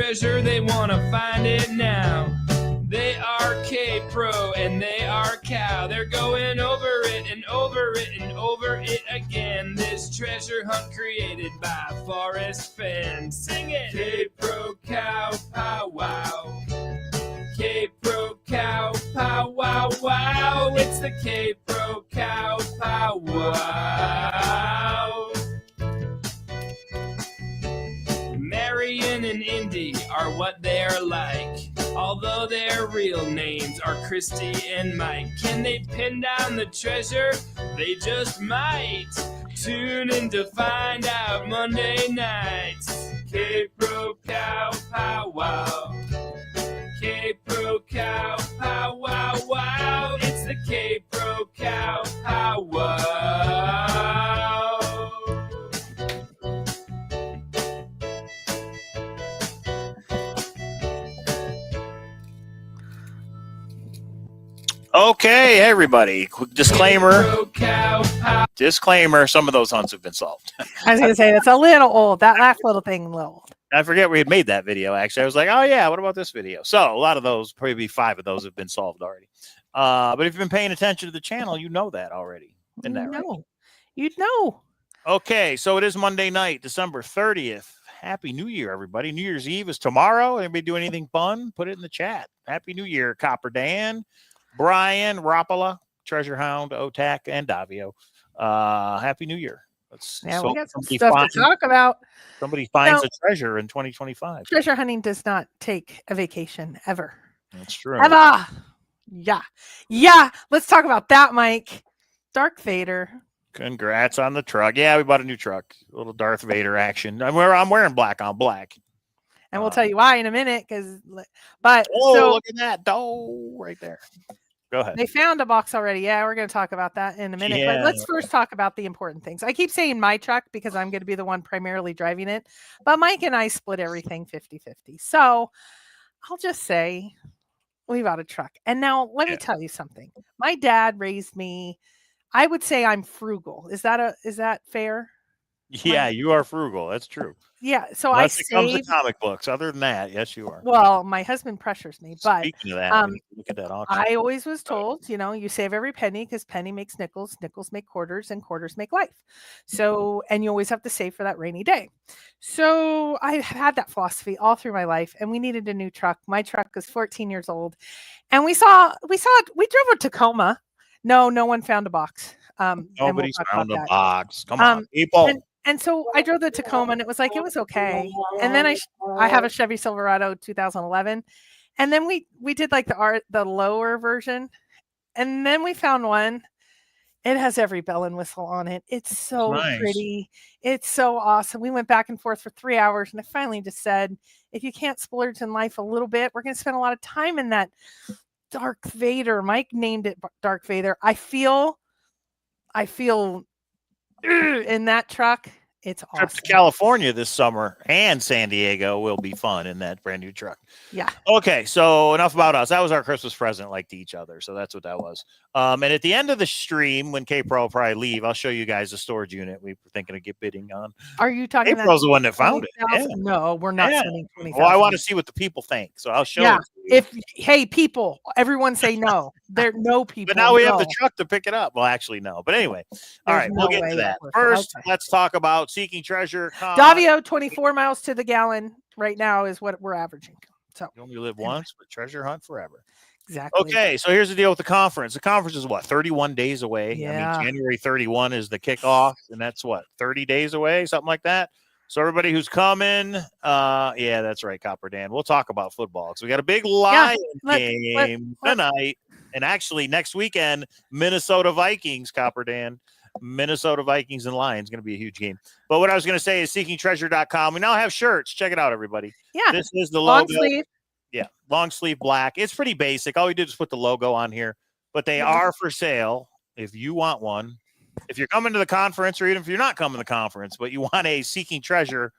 treasure, they want to find it now. They are K-Pro and they are Cow. They're going over it and over it and over it again. This treasure hunt created by Forest Fen. Sing it! K-Pro Cow Pow Wow. K-Pro Cow Pow Wow Wow. It's the K-Pro Cow Pow Wow. Marion and Indy are what they're like, although their real names are Christy and Mike. Can they pin down the treasure? They just might. Tune in to find out Monday nights. K-Pro Cow Pow Wow. K-Pro Cow Pow Wow Wow. It's the K-Pro Cow Pow Wow. Okay, everybody. Quick disclaimer. Disclaimer, some of those hunts have been solved. I was going to say, that's a little old. That last little thing, a little old. I forget we had made that video, actually. I was like, oh, yeah, what about this video? So a lot of those, probably 5 of those have been solved already. But if you've been paying attention to the channel, you know that already. Isn't that right? You'd know. Okay, so it is Monday night, December 30th. Happy New Year, everybody. New Year's Eve is tomorrow. Anybody do anything fun? Put it in the chat. Happy New Year, Copper Dan, Brian, Rapala, Treasure Hound, Otak, and Davio. Happy New Year. We got some stuff to talk about. Somebody finds a treasure in 2025. Treasure hunting does not take a vacation ever. That's true. Ever. Yeah. Yeah. Let's talk about that, Mike. Darth Vader. Congrats on the truck. Yeah, we bought a new truck. A little Darth Vader action. I'm wearing black on black. And we'll tell you why in a minute. Look at that dough right there. Go ahead. They found a box already. Yeah, we're going to talk about that in a minute. Yeah. But let's first talk about the important things. I keep saying my truck because I'm going to be the one primarily driving it. But Mike and I split everything 50-50. So I'll just say we bought a truck. And now let me tell you something. My dad raised me. I would say I'm frugal. Is that fair? Yeah, you are frugal. That's true. Yeah, so Unless it comes to comic books. Other than that, yes, you are. Well, my husband pressures me, but speaking of that, look at that auction. I always was told, you save every penny because penny makes nickels, nickels make quarters, and quarters make life. So, and you always have to save for that rainy day. So I had that philosophy all through my life, and we needed a new truck. My truck was 14 years old, and we drove a Tacoma. No one found a box. Nobody's found a box. Come on, people. And so I drove the Tacoma, and it was okay. And then I have a Chevy Silverado 2011, and then we did like the lower version, and then we found one. It has every bell and whistle on it. It's so pretty. It's so awesome. We went back and forth for 3 hours, and I finally just said, if you can't splurge in life a little bit, we're going to spend a lot of time in that Darth Vader. Mike named it Darth Vader. I feel in that truck. It's awesome. Trip to California this summer and San Diego will be fun in that brand new truck. Yeah. Okay, so enough about us. That was our Christmas present, like to each other. So that's what that was. And at the end of the stream, when K-Pro will probably leave, I'll show you guys the storage unit we were thinking of bidding on. Are you talking about K-Pro's the one that found it? Yeah. No, we're not spending $20,000. Well, I want to see what the people think, so I'll show you. Hey, people, everyone say no. There no people. But now we have the truck to pick it up. Well, actually, no. But anyway, all right, we'll get to that. First, let's talk about Seeking Treasure. Davio, 24 miles to the gallon right now is what we're averaging. So you only live once, but treasure hunt forever. Exactly. Okay, so here's the deal with the conference. The conference is what, 31 days away? Yeah. I mean, January 31 is the kickoff, and that's what, 30 days away, something like that. So everybody who's coming, yeah, that's right, Copper Dan. We'll talk about football. So we got a big Lions game tonight, and actually next weekend, Minnesota Vikings, Copper Dan. Minnesota Vikings and Lions going to be a huge game. But what I was going to say is seekingtreasure.com. We now have shirts. Check it out, everybody. Yeah. This is the logo. Long sleeve. Yeah, long sleeve black. It's pretty basic. All we did is put the logo on here, but they are for sale if you want one. If you're coming to the conference, or even if you're not coming to the conference, but you want a Seeking Treasure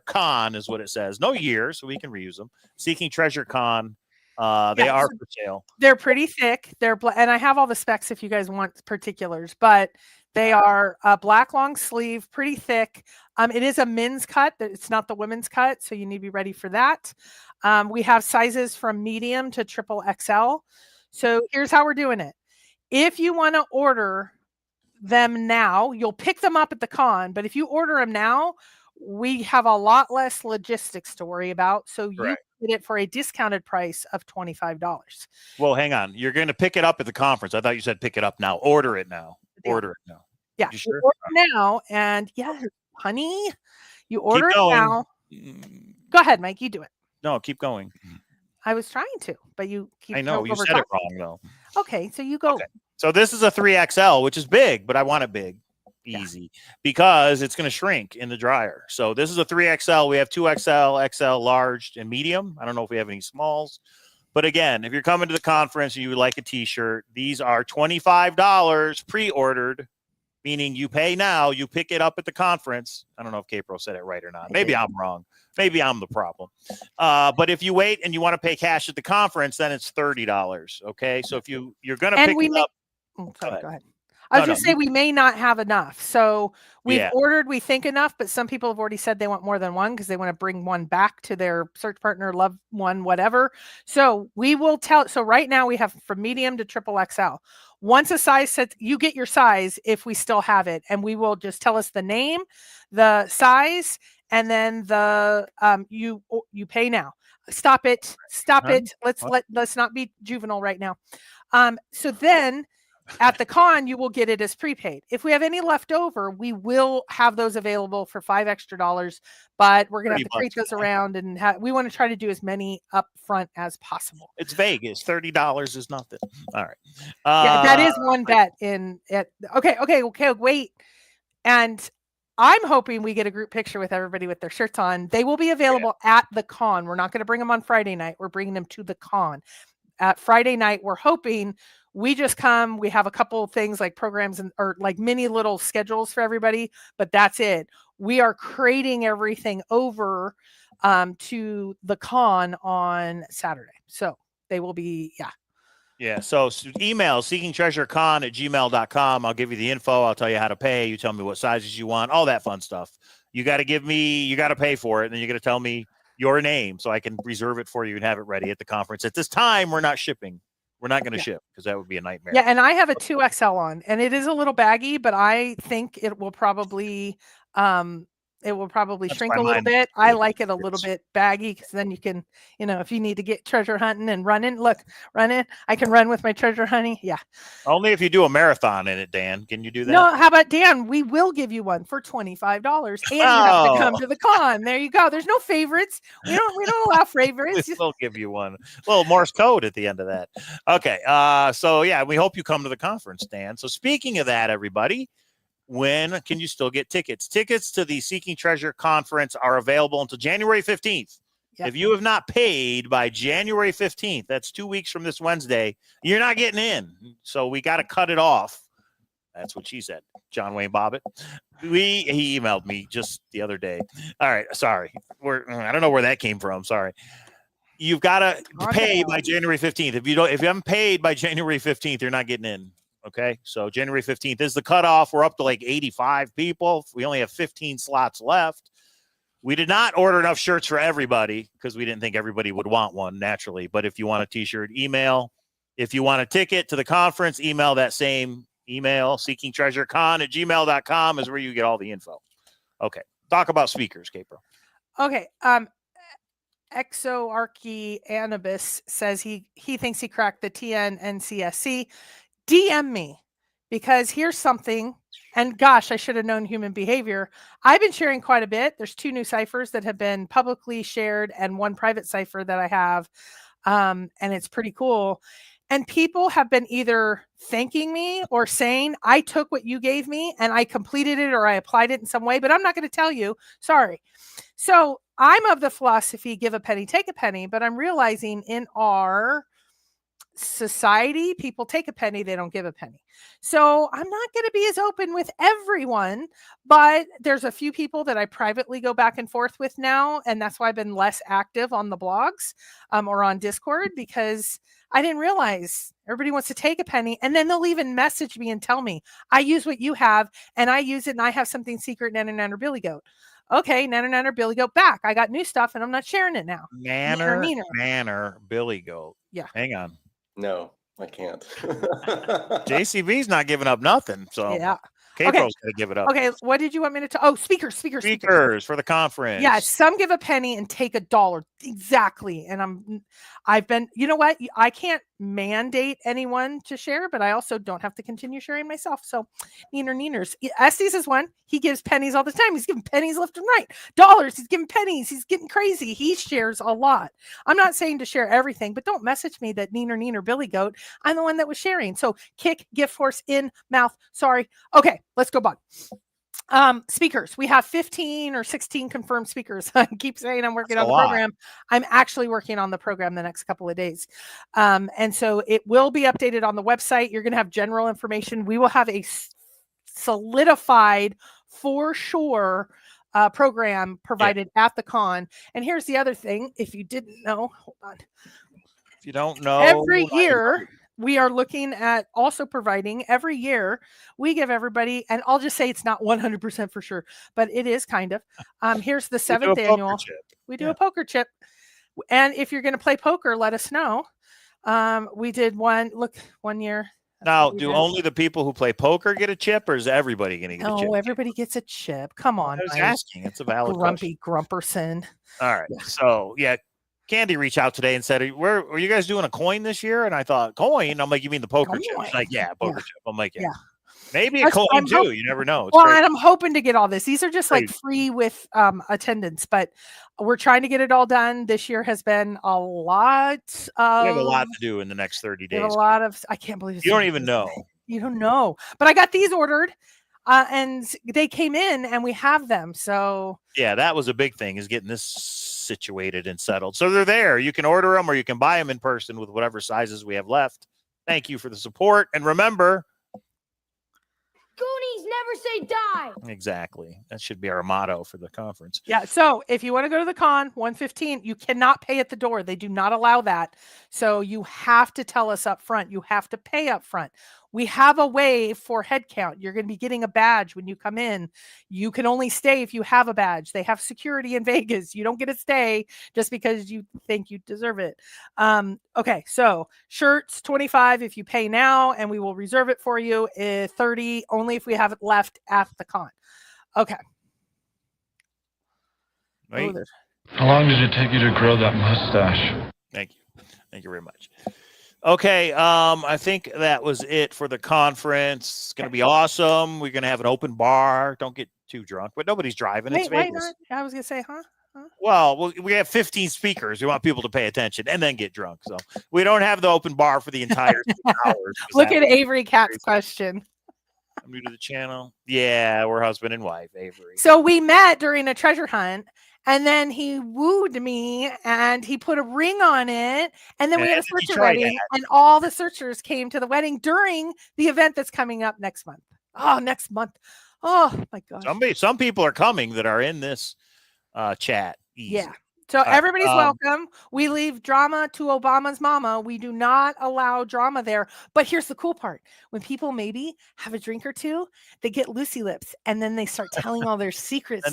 Con is what it says. No year, so we can reuse them. Seeking Treasure Con. They are for sale. They're pretty thick. And I have all the specs if you guys want particulars, but They are a black long sleeve, pretty thick. It is a men's cut. It's not the women's cut, so you need to be ready for that. We have sizes from medium to triple XL. So here's how we're doing it. If you want to order them now, you'll pick them up at the con. But if you order them now, we have a lot less logistics to worry about. So you get it for a discounted price of $25. Well, hang on. You're going to pick it up at the conference. I thought you said pick it up now. Order it now. Order it now. Yeah, you sure? Order now, and honey, you order it now. Go ahead, Mike. You do it. No, keep going. I was trying to, but you keep. I know you said it wrong though. Okay, so you go. Okay. So this is a 3XL, which is big, but I want it big, easy, because it's going to shrink in the dryer. So this is a 3XL. We have 2XL, XL, large, and medium. I don't know if we have any smalls. But again, if you're coming to the conference and you would like a T-shirt, these are $25 pre-ordered, meaning you pay now, you pick it up at the conference. I don't know if Capro said it right or not. Maybe I'm wrong. Maybe I'm the problem. But if you wait and you want to pay cash at the conference, then it's $30. Okay, so if you're going to pick it up, go ahead. I was going to say we may not have enough. So we've ordered, we think enough, but some people have already said they want more than one because they want to bring one back to their search partner, love one, whatever. So we will tell. So right now we have from medium to triple XL. Once a size sets, you get your size if we still have it. And we will just tell us the name, the size, and then the you pay now. Stop it. Let's not be juvenile right now. So then at the con, you will get it as prepaid. If we have any left over, we will have those available for $5 extra, but we're going to have to crate those around, and we want to try to do as many up front as possible. It's Vegas. $30 is nothing. All right. That is one bet okay, wait. And I'm hoping we get a group picture with everybody with their shirts on. They will be available at the con. We're not going to bring them on Friday night. We're bringing them to the con. At Friday night, we're hoping we just come. We have a couple of things like programs or like mini little schedules for everybody, but that's it. We are crating everything over to the con on Saturday. So they will be, Yeah. So email seekingtreasurecon@gmail.com. I'll give you the info. I'll tell you how to pay. You tell me what sizes you want, all that fun stuff. You got to pay for it. And then you're going to tell me your name so I can reserve it for you and have it ready at the conference. At this time, we're not shipping. We're not going to ship because that would be a nightmare. Yeah. And I have a 2XL on, and it is a little baggy, but I think it will probably, shrink a little bit. I like it a little bit baggy because then you can, if you need to get treasure hunting and running, I can run with my treasure hunting. Yeah. Only if you do a marathon in it, Dan. Can you do that? No, how about Dan? We will give you one for $25 and you have to come to the con. There you go. There's no favorites. We don't allow favorites. We'll give you one. A little Morse code at the end of that. Okay. So yeah, we hope you come to the conference, Dan. So speaking of that, everybody, when can you still get tickets? Tickets to the Seeking Treasure Conference are available until January 15th. Yep. If you have not paid by January 15th, that's 2 weeks from this Wednesday, you're not getting in. So we got to cut it off. That's what she said. John Wayne Bobbitt. He emailed me just the other day. All right. Sorry. I don't know where that came from. Sorry. You've got to pay by January 15th. If you haven't paid by January 15th, you're not getting in. Okay, so January 15th is the cutoff. We're up to like 85 people. We only have 15 slots left. We did not order enough shirts for everybody because we didn't think everybody would want one naturally. But if you want a T-shirt, email. If you want a ticket to the conference, email that same email. SeekingTreasureCon@gmail.com is where you get all the info. Okay, talk about speakers, Capro. Okay, Exoarchy Anubis says he thinks he cracked the TN NCSC. DM me, because here's something, and gosh, I should have known human behavior. I've been sharing quite a bit. There's 2 new ciphers that have been publicly shared and 1 private cipher that I have, and it's pretty cool. And people have been either thanking me or saying, I took what you gave me and I completed it or I applied it in some way, but I'm not going to tell you. Sorry. So I'm of the philosophy, give a penny, take a penny, but I'm realizing in our society, people take a penny, they don't give a penny. So I'm not going to be as open with everyone, but there's a few people that I privately go back and forth with now. And that's why I've been less active on the blogs or on Discord, because I didn't realize everybody wants to take a penny. And then they'll even message me and tell me, I use what you have and I use it and I have something secret, Nanner Billy Goat. Okay, Nanner Billy Goat back. I got new stuff and I'm not sharing it now. Nanner Billy Goat. Yeah. Hang on. No, I can't. JCB's not giving up nothing. So yeah. Capro's going to give it up. Okay, what did you want me to tell? Oh, speakers for the conference. Yeah, some give a penny and take $1. Exactly. And I've been, you know what? I can't mandate anyone to share, but I also don't have to continue sharing myself. So Neeners. Estes is one. He gives pennies all the time. He's giving pennies left and right. Dollars. He's giving pennies. He's getting crazy. He shares a lot. I'm not saying to share everything, but don't message me that Neener Billy Goat. I'm the one that was sharing. So kick, gift horse, in, mouth. Sorry. Okay, let's go back. Speakers, we have 15 or 16 confirmed speakers. I keep saying I'm working on the program. I'm actually working on the program the next couple of days. And so it will be updated on the website. You're going to have general information. We will have a solidified, for sure, program provided at the con. And here's the other thing. If you didn't know, hold on. If you don't know, every year we are looking at also providing, every year we give everybody, and I'll just say it's not 100% for sure, but it is kind of. Here's the 7th annual. We do a poker chip. And if you're going to play poker, let us know. We did one year. Now, do only the people who play poker get a chip, or is everybody going to get a chip? No, everybody gets a chip. Come on. I was asking. It's a valid Grumpy question. Grumperson. All right. Yeah. So, yeah. Candy reached out today and said, "Where are you guys doing a coin this year?" And I thought, "Coin?" I'm like, "You mean the poker chip?" She's like, "Yeah, poker chip." I'm like, "Yeah, maybe a coin too." You never know. Well, and I'm hoping to get all this. These are just like free with attendance, but we're trying to get it all done. This year has been a lot. We have a lot to do in the next 30 days. A lot of. I can't believe you don't even know. You don't know, but I got these ordered. And they came in and we have them. So yeah, that was a big thing, is getting this situated and settled. So they're there. You can order them or you can buy them in person with whatever sizes we have left. Thank you for the support. And remember, Goonies never say die. Exactly. That should be our motto for the conference. Yeah. So if you want to go to the con, 115, you cannot pay at the door. They do not allow that. So you have to tell us up front. You have to pay up front. We have a way for head count. You're going to be getting a badge when you come in. You can only stay if you have a badge. They have security in Vegas. You don't get to stay just because you think you deserve it. Okay, so shirts, 25 if you pay now, and we will reserve it for you. 30 only if we have it left at the con. Okay. Wait. How long did it take you to grow that mustache? Thank you. Thank you very much. Okay, I think that was it for the conference. It's going to be awesome. We're going to have an open bar. Don't get too drunk, but nobody's driving. It's Vegas. I was going to say, huh? Well, we have 15 speakers. We want people to pay attention and then get drunk. So we don't have the open bar for the entire 2 hours. Look at Avery Cat's question. I'm new to the channel. Yeah, we're husband and wife, Avery. So we met during a treasure hunt. And then he wooed me and he put a ring on it. And then we had a searcher wedding. And all the searchers came to the wedding during the event that's coming up next month. Oh, next month. Oh, my gosh. Some people are coming that are in this chat. Easy. Yeah. So everybody's welcome. We leave drama to Obama's mama. We do not allow drama there. But here's the cool part. When people maybe have a drink or two, they get loosey lips and then they start telling all their secrets.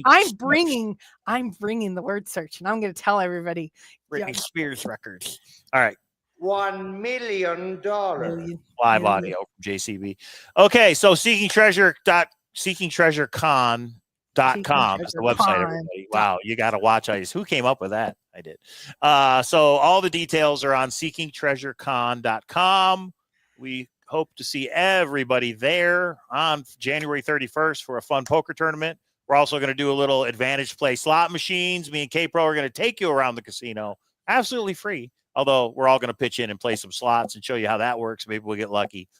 I'm bringing the word search and I'm going to tell everybody. Britney Spears records. All right. $1 million live audio from JCB. Okay. So seekingtreasurecon.com is the website, everybody. Wow, you got to watch. Who came up with that? I did. So all the details are on seekingtreasurecon.com. We hope to see everybody there on January 31st for a fun poker tournament. We're also going to do a little advantage play slot machines. Me and K-Pro are going to take you around the casino absolutely free, although we're all going to pitch in and play some slots and show you how that works. Maybe we'll get lucky.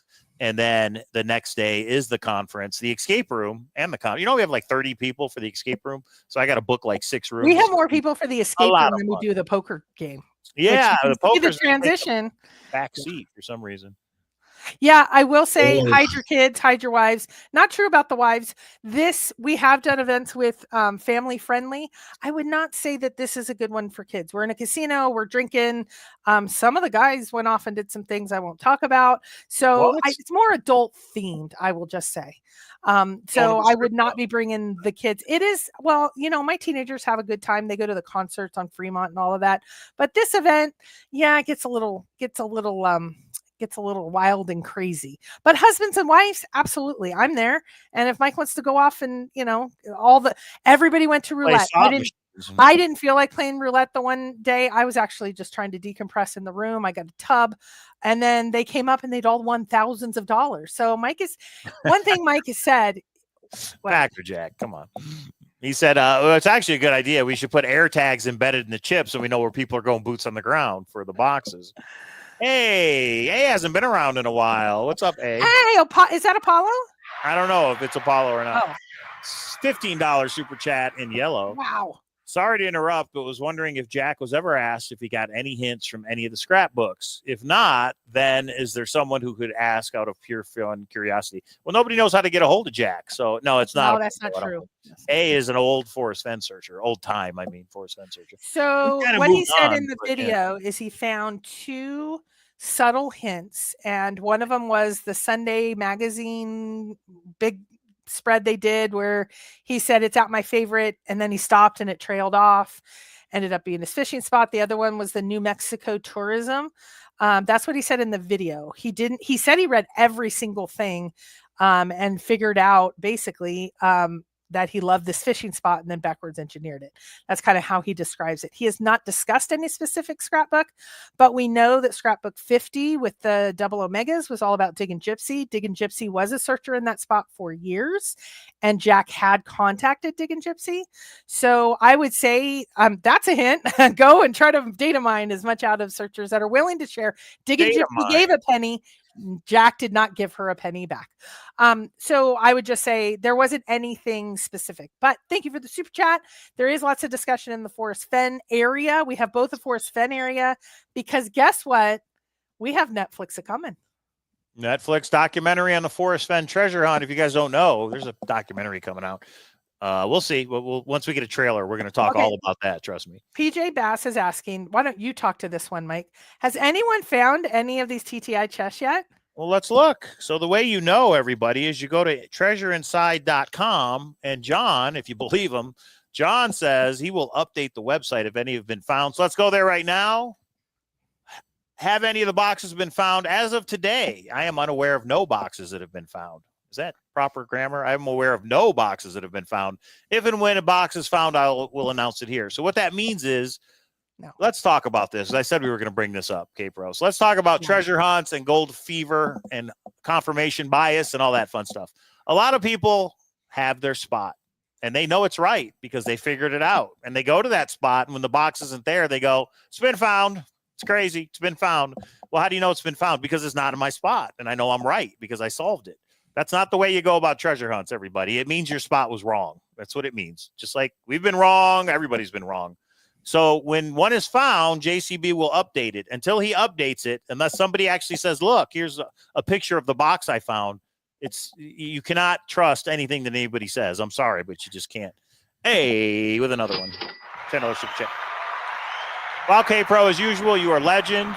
And then the next day is the conference, the escape room, and the con. We have like 30 people for the escape room. So I got to book like 6 rooms. We have more people for the escape room than we do the poker game. Yeah, the poker's transition. Back seat for some reason. Yeah, I will say hide your kids, hide your wives. Not true about the wives. We have done events with family friendly. I would not say that this is a good one for kids. We're in a casino, we're drinking. Some of the guys went off and did some things I won't talk about. So it's more adult themed, I will just say. So I would not be bringing the kids. It is, well, my teenagers have a good time. They go to the concerts on Fremont and all of that. But this event, yeah, it gets a little wild and crazy. But husbands and wives, absolutely, I'm there. And if Mike wants to go off and everybody went to roulette. I didn't feel like playing roulette the one day. I was actually just trying to decompress in the room. I got a tub, and then they came up and they'd all won thousands of dollars. So one thing Mike has said. Factor Jack, come on. He said, it's actually a good idea. We should put air tags embedded in the chips so we know where people are going boots on the ground for the boxes. Hey, A hasn't been around in a while. What's up, A? Hey, is that Apollo? I don't know if it's Apollo or not. Oh. $15 super chat in yellow. Wow. Sorry to interrupt, but was wondering if Jack was ever asked if he got any hints from any of the scrapbooks. If not, then is there someone who could ask out of pure fun curiosity? Well, nobody knows how to get a hold of Jack. So, no, it's not. No, that's not true. A is an old Forest Fen searcher. Old time, Forest Fen searcher. So what he said in the video is he found 2 subtle hints, and one of them was the Sunday magazine big spread they did where he said it's at my favorite, and then he stopped and it trailed off, ended up being his fishing spot. The other one was the New Mexico tourism. That's what he said in the video. He said he read every single thing and figured out basically that he loved this fishing spot and then backwards engineered it. That's kind of how he describes it. He has not discussed any specific scrapbook, but we know that scrapbook 50 with the double omegas was all about Diggin' Gypsy. Diggin' Gypsy was a searcher in that spot for years, and Jack had contacted Diggin' Gypsy. So I would say that's a hint. Go and try to data mine as much out of searchers that are willing to share. Diggin' Gypsy gave a penny. Jack did not give her a penny back. So I would just say there wasn't anything specific, but thank you for the super chat. There is lots of discussion in the Forest Fen area. We have both the Forest Fen area because guess what? We have Netflix coming. Netflix documentary on the Forest Fen treasure hunt. If you guys don't know, there's a documentary coming out. We'll see. We'll once we get a trailer, we're going to talk all about that. Trust me. PJ Bass is asking, why don't you talk to this one, Mike? Has anyone found any of these TTI chests yet? Well, let's look. So the way everybody, is you go to treasureinside.com, and John, if you believe him, John says he will update the website if any have been found. So let's go there right now. Have any of the boxes been found as of today? I am unaware of no boxes that have been found. Is that proper grammar? I'm aware of no boxes that have been found. If and when a box is found, we'll announce it here. So what that means is, let's talk about this. As I said, we were going to bring this up, K-Pro. So let's talk about treasure hunts and gold fever and confirmation bias and all that fun stuff. A lot of people have their spot, and they know it's right because they figured it out. And they go to that spot, and when the box isn't there, they go, it's been found. It's crazy. It's been found. Well, how do you know it's been found? Because it's not in my spot, and I know I'm right because I solved it. That's not the way you go about treasure hunts, everybody. It means your spot was wrong. That's what it means. Just like we've been wrong, everybody's been wrong. So when one is found, JCB will update it. Until he updates it, unless somebody actually says, look, here's a picture of the box I found, you cannot trust anything that anybody says. I'm sorry, but you just can't. Hey, with another one. $10 super chat. Well, K-Pro, as usual, you are a legend.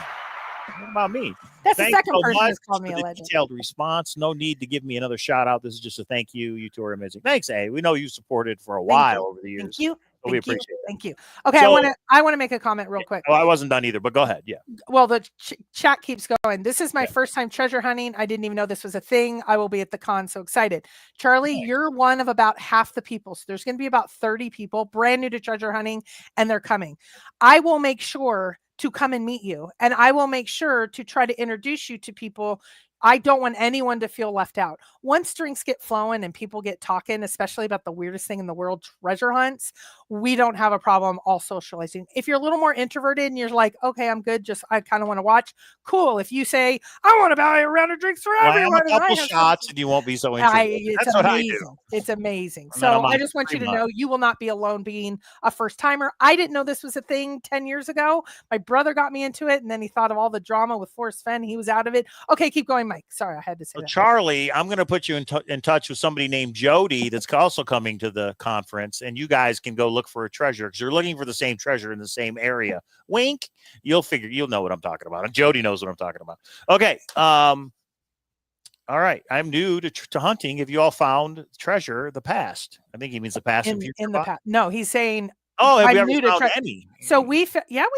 What about me? That's the second person who's called me a legend. Detailed response. No need to give me another shout out. This is just a thank you. You two are amazing. Thanks, A. We know you supported for a while over the years. Thank you. So we appreciate it. Thank you. Okay, so, I want to make a comment real quick. Oh, I wasn't done either, but go ahead. Yeah. Well, the chat keeps going. This is my first time treasure hunting. I didn't even know this was a thing. I will be at the con. So excited. Charlie, you're one of about half the people. So there's going to be about 30 people brand new to treasure hunting, and they're coming. I will make sure to come and meet you, and I will make sure to try to introduce you to people I don't want anyone to feel left out. Once drinks get flowing and people get talking, especially about the weirdest thing in the world, treasure hunts, we don't have a problem all socializing. If you're a little more introverted and you're like, okay, I'm good, just I kind of want to watch, cool. If you say, I want to buy a round of drinks for everyone, a couple shots and you won't be so introverted. It's That's amazing. what I do. It's amazing. And then So I'm I just want you to know you will not be alone being a first timer. I didn't know this was a thing 10 years ago. My brother got me into it, and then he thought of all the drama with Forrest Fenn. He was out of it. Okay, keep going, Mike. Sorry, I had to say that. Charlie, I'm going to put you in touch with somebody named Jody that's also coming to the conference, and you guys can go look for a treasure because you're looking for the same treasure in the same area. Wink. You'll know what I'm talking about. And Jody knows what I'm talking about. Okay. All right. I'm new to hunting. Have you all found treasure the past? I think he means the past and future. In the past. No, he's saying. Oh, have you ever found any? So we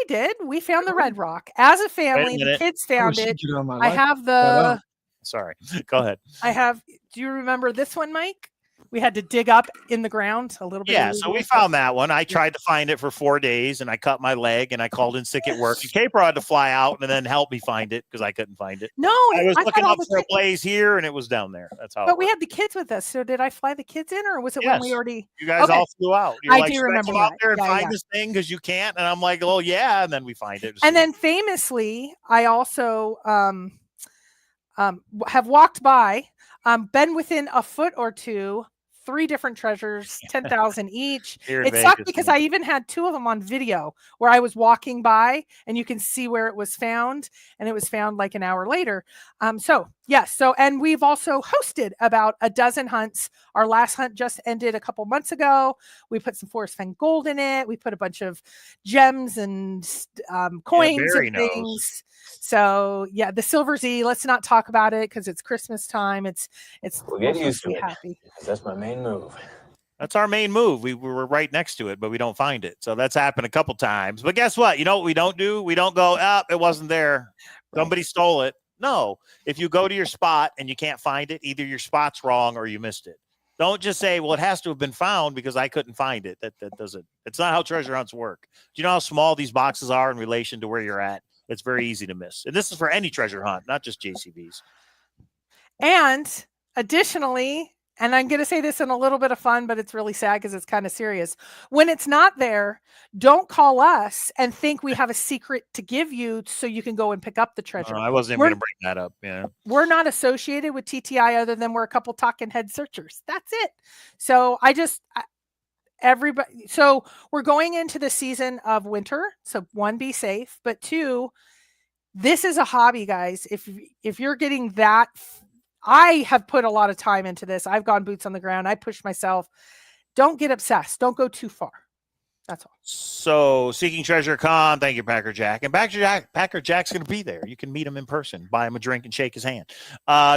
did. We found the Red Rock as a family. The kids found it. I have the. Sorry. Go ahead. Do you remember this one, Mike? We had to dig up in the ground a little bit. Yeah, so we found that one. I tried to find it for 4 days, and I cut my leg, and I called in sick at work. And K-Pro had to fly out and then help me find it because I couldn't find it. No, I was looking up for a blaze here, and it was down there. That's how. But we had the kids with us. So did I fly the kids in, or was it when we already? You guys all flew out. You're I do remember out there and find this thing because you can't. And I'm like, oh yeah, and then we find it. And then famously, I also have walked by, been within a foot or two. 3 different treasures, 10,000 each. It sucked because I even had 2 of them on video where I was walking by and you can see where it was found, and it was found like an hour later. And we've also hosted about a dozen hunts. Our last hunt just ended a couple months ago. We put some Forrest Fenn gold in it. We put a bunch of gems and coins and things. So yeah, the Silver Z, let's not talk about it because it's Christmas time. We'll get used to it. Happy. That's my main move. That's our main move. We were right next to it, but we don't find it. So that's happened a couple times. But guess what? You know what we don't do? We don't go, it wasn't there. Somebody stole it. No. If you go to your spot and you can't find it, either your spot's wrong or you missed it. Don't just say, well, it has to have been found because I couldn't find it. That doesn't. It's not how treasure hunts work. Do you know how small these boxes are in relation to where you're at? It's very easy to miss. And this is for any treasure hunt, not just JCBs. And additionally, and I'm going to say this in a little bit of fun, but it's really sad because it's kind of serious. When it's not there, don't call us and think we have a secret to give you so you can go and pick up the treasure. I wasn't even going to bring that up. Yeah. We're not associated with TTI other than we're a couple talking head searchers. That's it. So so we're going into the season of winter. So 1, be safe, but 2, this is a hobby, guys. If you're getting that, I have put a lot of time into this. I've gone boots on the ground. I pushed myself. Don't get obsessed. Don't go too far. That's all. So Seeking Treasure Con, thank you, Packer Jack. And Packer Jack's going to be there. You can meet him in person, buy him a drink and shake his hand.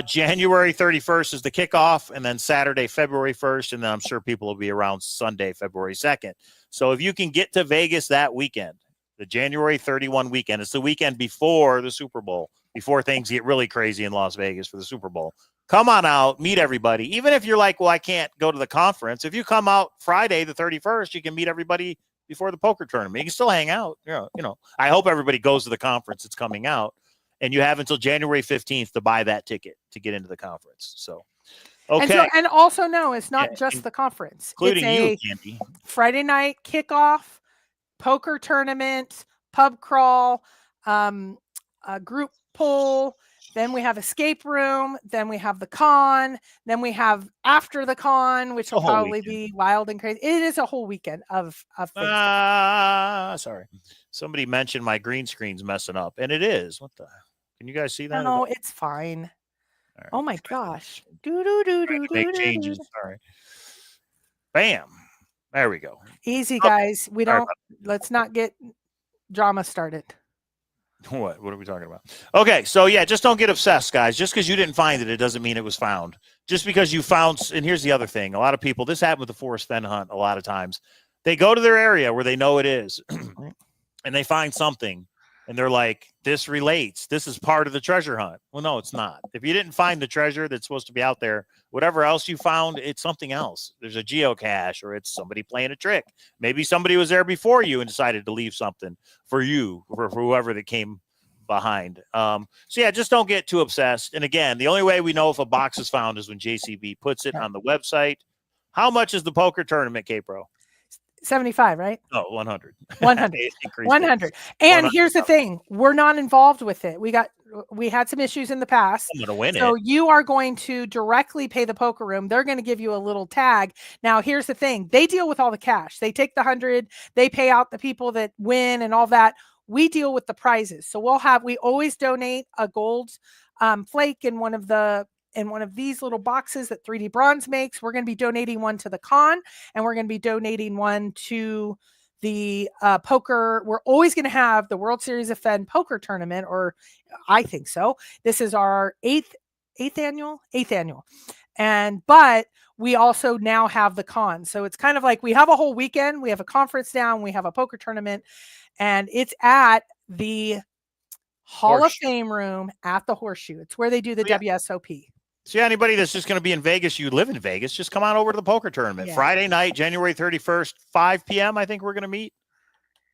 January 31st is the kickoff, and then Saturday, February 1st, and then I'm sure people will be around Sunday, February 2nd. So if you can get to Vegas that weekend, the January 31 weekend, it's the weekend before the Super Bowl, before things get really crazy in Las Vegas for the Super Bowl. Come on out, meet everybody. Even if you're like, well, I can't go to the conference. If you come out Friday, the 31st, you can meet everybody before the poker tournament. You can still hang out. You know, I hope everybody goes to the conference that's coming out, and you have until January 15th to buy that ticket to get into the conference. So, okay. And also, no, it's not just the conference. Including it's you, Candy. Friday night kickoff, poker tournament, pub crawl, a group pool. Then we have escape room. Then we have the con. Then we have after the con, which will probably be wild and crazy. It is a whole weekend of things. Sorry. Somebody mentioned my green screen's messing up, and it is. What the? Can you guys see that? No, it's fine. Right. Oh my gosh. Make changes. Sorry. Bam. There we go. Easy, guys. Let's not get drama started. What are we talking about? Okay, so yeah, just don't get obsessed, guys. Just because you didn't find it, it doesn't mean it was found. Just because you found, and here's the other thing. A lot of people, this happened with the Forrest Fenn hunt a lot of times. They go to their area where they know it is, and they find something, and they're like, this relates. This is part of the treasure hunt. Well, no, it's not. If you didn't find the treasure that's supposed to be out there, whatever else you found, it's something else. There's a geocache, or it's somebody playing a trick. Maybe somebody was there before you and decided to leave something for you, for whoever that came behind. So yeah, just don't get too obsessed. And again, the only way we know if a box is found is when JCB puts it on the website. How much is the poker tournament, K-Pro? 75, right? Oh, 100. 100. 100. And 100. here's the thing. We're not involved with it. We had some issues in the past. I'm going to win so it. You are going to directly pay the poker room. They're going to give you a little tag. Now, here's the thing. They deal with all the cash. They take the 100. They pay out the people that win and all that. We deal with the prizes. So we always donate a gold flake in one of these little boxes that 3D Bronze makes. We're going to be donating one to the con, and we're going to be donating one to the poker. We're always going to have the World Series of Fun poker tournament, or I think so. This is our eighth annual. But we also now have the con. So it's kind of like we have a whole weekend. We have a conference down. We have a poker tournament, and it's at the Hall of Fame room at the Horseshoe. It's where they do the WSOP. So yeah, anybody that's just going to be in Vegas, you live in Vegas, just come on over to the poker tournament. Yeah. Friday night, January 31st, 5 p.m. I think we're going to meet.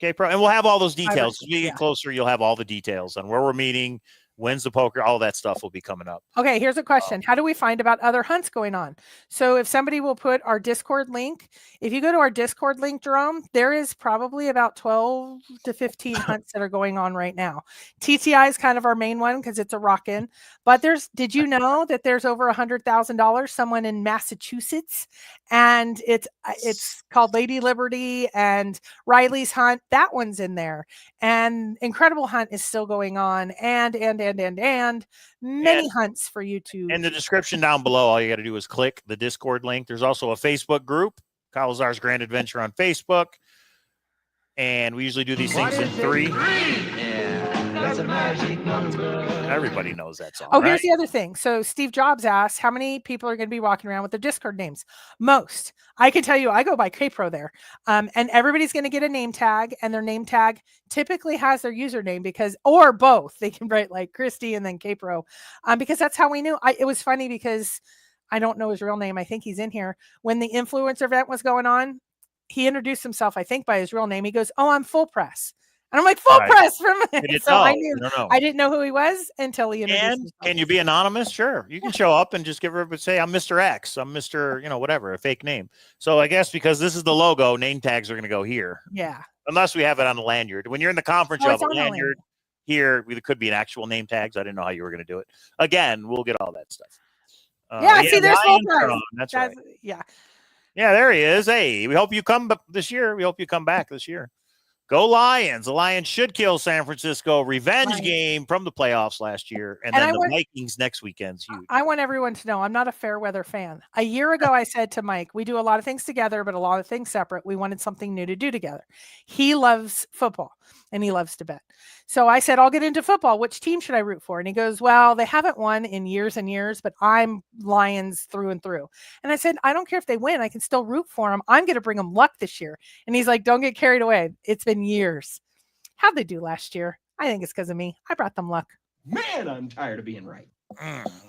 Okay, and we'll have all those details. As we get closer, you'll have all the details on where we're meeting, when's the poker, all that stuff will be coming up. Okay, here's a question. How do we find about other hunts going on? So if somebody will put our Discord link, if you go to our Discord link, Jerome, there is probably about 12 to 15 hunts that are going on right now. TTI is kind of our main one because it's a rockin'. But did you know that there's over $100,000, someone in Massachusetts, and it's called Lady Liberty and Riley's Hunt. That one's in there. And Incredible Hunt is still going on, and many hunts for you to. In the description down below, all you got to do is click the Discord link. There's also a Facebook group, Cowlazars Grand Adventure on Facebook. And we usually do these things in 3. That's a magic number. Everybody knows that song. Oh, here's the other thing. So Steve Jobs asked how many people are going to be walking around with their Discord names. Most. I can tell you, I go by K-Pro there. And everybody's going to get a name tag, and their name tag typically has their username or both. They can write like Christy and then K-Pro, because that's how we knew. It was funny because I don't know his real name. I think he's in here. When the influencer event was going on, he introduced himself, I think, by his real name. He goes, "Oh, I'm Full Press." And I'm like, full press from it. So I didn't know who he was until he introduced himself. Can you be anonymous? Sure. You can show up and just give everybody, say, I'm Mr. X. I'm Mr. whatever, a fake name. So I guess because this is the logo, name tags are going to go here. Yeah. Unless we have it on the lanyard. When you're in the conference, you have a lanyard here. It could be an actual name tags. I didn't know how you were going to do it. Again, we'll get all that stuff. See, there's full price. That's right. Yeah. Yeah, there he is. Hey, we hope you come this year. We hope you come back this year. Go Lions. The Lions should kill San Francisco. Revenge game from the playoffs last year. And then the Vikings next weekend's huge. I want everyone to know I'm not a fair weather fan. A year ago, I said to Mike, we do a lot of things together, but a lot of things separate. We wanted something new to do together. He loves football and he loves to bet. So I said, I'll get into football. Which team should I root for? And he goes, well, they haven't won in years and years, but I'm Lions through and through. And I said, I don't care if they win. I can still root for them. I'm going to bring them luck this year. And he's like, don't get carried away. It's been years. How'd they do last year? I think it's because of me. I brought them luck. Man, I'm tired of being right.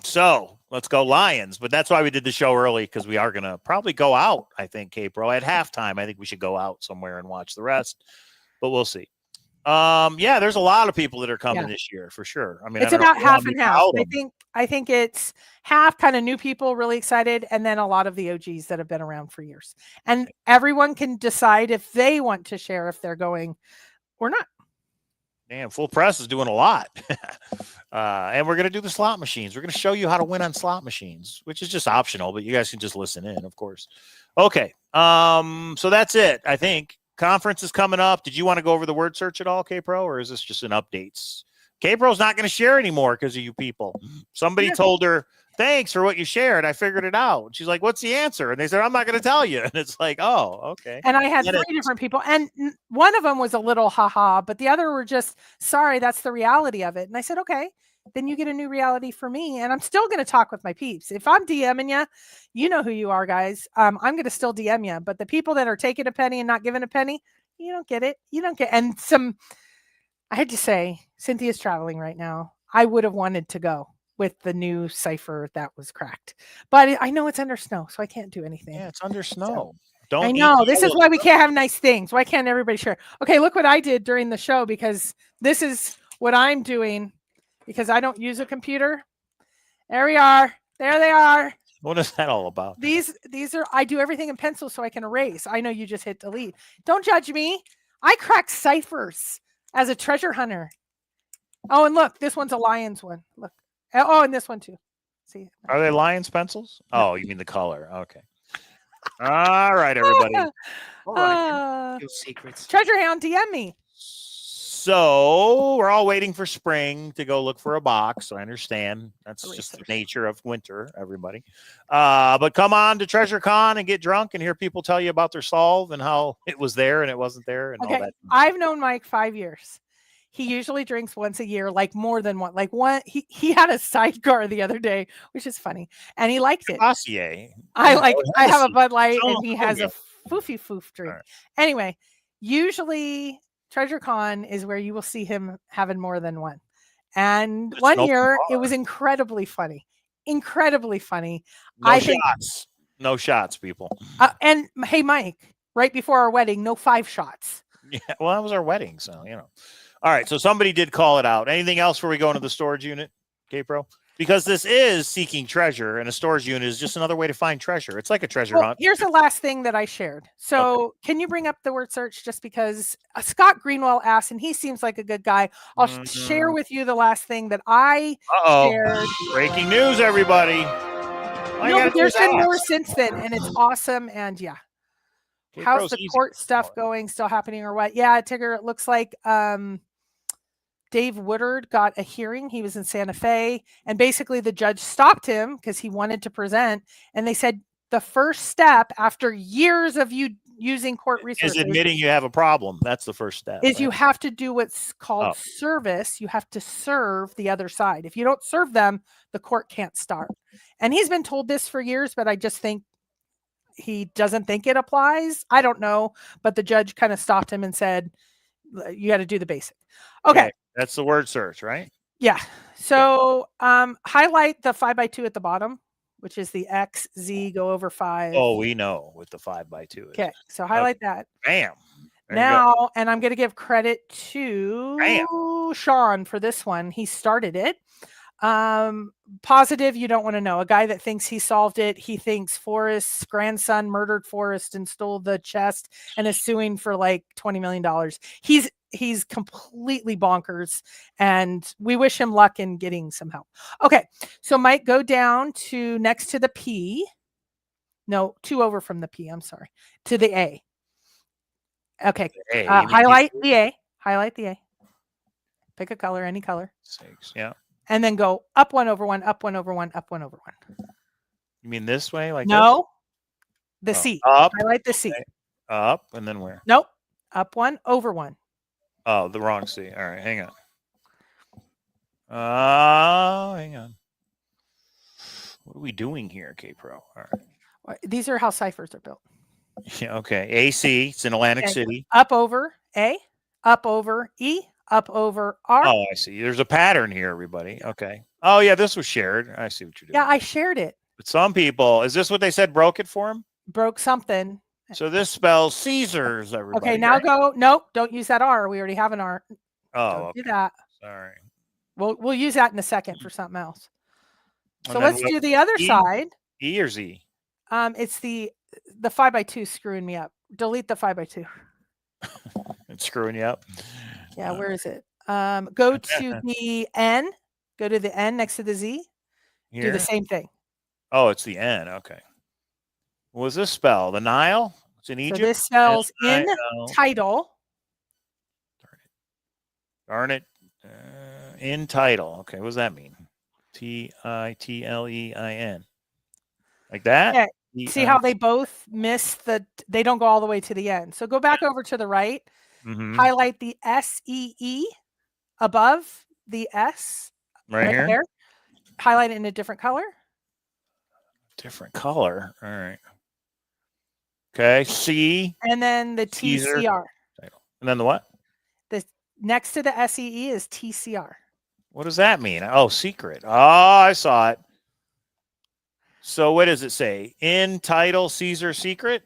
So let's go Lions. But that's why we did the show early, because we are going to probably go out, I think, K-Pro. At halftime, I think we should go out somewhere and watch the rest. But we'll see. There's a lot of people that are coming this year for sure. I mean, it's about half and half. I think it's half kind of new people really excited, and then a lot of the OGs that have been around for years. And everyone can decide if they want to share if they're going or not. Damn, Full Press is doing a lot. And we're going to do the slot machines. We're going to show you how to win on slot machines, which is just optional, but you guys can just listen in, of course. Okay. So that's it, I think. Conference is coming up. Did you want to go over the word search at all, K-Pro, or is this just an updates? K-Pro's not going to share anymore because of you people. Somebody told her, thanks for what you shared. I figured it out. She's like, what's the answer? And they said, I'm not going to tell you. And it's like, oh, okay. And I had 3 different people. And one of them was a little haha, but the other were just, sorry, that's the reality of it. And I said, okay, then you get a new reality for me. And I'm still going to talk with my peeps. If I'm DMing you, you know who you are, guys. I'm going to still DM you. But the people that are taking a penny and not giving a penny, you don't get it. You don't get. And I had to say, Cynthia's traveling right now. I would have wanted to go with the new cipher that was cracked. But I know it's under snow, so I can't do anything. Yeah, it's under snow. I know. This is why we can't have nice things. Why can't everybody share? Okay, look what I did during the show, because this is what I'm doing, because I don't use a computer. There we are. There they are. What is that all about? These are, I do everything in pencil so I can erase. I know you just hit delete. Don't judge me. I crack ciphers as a treasure hunter. Oh, and look, this one's a Lions one. Look. Oh, and this one too. See? Are they Lions pencils? Oh, you mean the color. Okay. All right, everybody. All right. Secrets. Treasure Hound, DM me. So we're all waiting for spring to go look for a box. I understand. That's just the nature of winter, everybody. But come on to Treasure Con and get drunk and hear people tell you about their solve and how it was there and it wasn't there and all that. I've known Mike 5 years. He usually drinks once a year, like more than one. Like one, he had a sidecar the other day, which is funny, and he liked it. Dossier. I have a Bud Light, and he has a foofy foof drink. Right. Anyway, usually Treasure Con is where you will see him having more than one. And one year, it was incredibly funny. Incredibly funny. No shots, people. And hey, Mike, right before our wedding, no 5 shots. Yeah, well, that was our wedding, so you know. All right, so somebody did call it out. Anything else before we go into the storage unit, K-Pro? Because this is seeking treasure, and a storage unit is just another way to find treasure. It's like a treasure hunt. Here's the last thing that I shared. So can you bring up the word search just because Scott Greenwell asked, and he seems like a good guy. I'll share with you the last thing that I shared. Breaking news, everybody. No, there's been more since then, and it's awesome. And yeah. How's the court stuff going? Still happening or what? Yeah, Tigger, it looks like Dave Woodard got a hearing. He was in Santa Fe, and basically the judge stopped him because he wanted to present. And they said the first step after years of you using court resources is admitting you have a problem. That's the first step. Is you have to do what's called service. You have to serve the other side. If you don't serve them, the court can't start. And he's been told this for years, but I just think he doesn't think it applies. I don't know, but the judge kind of stopped him and said, you got to do the basic. Okay. That's the word search, right? Yeah. So highlight the 5x2 at the bottom, which is the X, Z, go over 5. Oh, we know what the 5x2 is. Okay. So highlight that. Bam. Now, and I'm going to give credit to Sean for this one. He started it. Positive, you don't want to know. A guy that thinks he solved it. He thinks Forrest's grandson murdered Forrest and stole the chest and is suing for like $20 million. He's completely bonkers, and we wish him luck in getting some help. Okay, so Mike, go down to next to the P. No, 2 over from the P. I'm sorry, to the A. Okay, highlight the A. Highlight the A. Pick a color, any color. 6, yeah. And then go up 1 over 1, up 1 over 1, up 1 over 1. You mean this way? Like no, this? The C. Up. Highlight the C. Okay. Up, and then where? Nope. Up 1, over 1. Oh, the wrong C. All right, hang on. Hang on. What are we doing here, K-Pro? All right. These are how ciphers are built. Yeah, okay. AC, it's in Atlantic City. Up over A, up over E, up over R. Oh, I see. There's a pattern here, everybody. Okay. Oh, yeah, this was shared. I see what you're doing. Yeah, I shared it. But some people, is this what they said broke it for him? Broke something. So this spells Caesars, everybody. Okay, now go. Nope, don't use that R. We already have an R. Oh, do that. Sorry. We'll use that in a second for something else. So let's do the other side. E or Z? It's the 5x2 screwing me up. Delete the 5x2. It's screwing you up. Yeah, where is it? Go to the N. Go to the N next to the Z. Here? Do the same thing. Oh, it's the N. Okay. What was this spell? The Nile? It's in Egypt. So this spells in title. Darn it. In title. Okay. What does that mean? Titlein. Like that? Okay. See how they both miss they don't go all the way to the end. So go back over to the right. Mm-hmm. Highlight the SEE above the S. Right here? There. Highlight it in a different color. Different color. All right. Okay. C. And then the TCR. And then the what? The next to the SEE is TCR. What does that mean? Oh, secret. Oh, I saw it. So what does it say? In title, Caesar secret?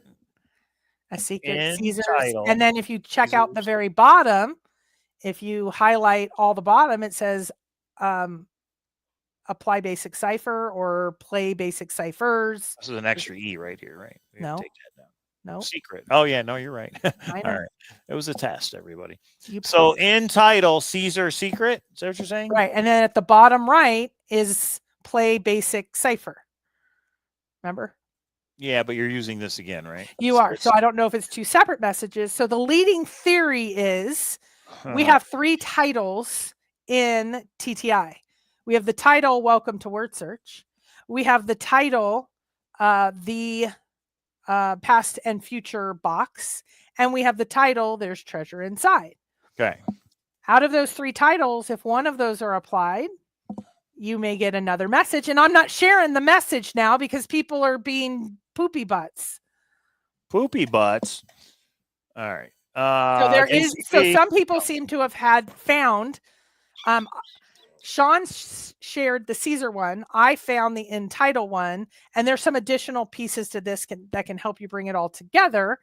A secret Caesar. And then if you check out the very bottom, if you highlight all the bottom, it says apply basic cipher or play basic ciphers. This is an extra E right here, right? No. Take that down. No. Secret. Oh, yeah. No, you're right. I All know. right. It was a test, everybody. You So in title, Caesar Secret. Is that what you're saying? right. And then at the bottom right is play basic cipher. Remember? Yeah, but you're using this again, right? You are. So I don't know if it's two separate messages. So the leading theory is we have 3 titles in TTI. We have the title, Welcome to Word Search. We have the title, the past and future box. And we have the title, There's Treasure Inside. Okay. Out of those 3 titles, if one of those are applied, you may get another message. And I'm not sharing the message now because people are being poopy butts. Poopy butts. All right. So there is. So some people seem to have found. Sean shared the Caesar one. I found the in title one, and there's some additional pieces to this that can help you bring it all together.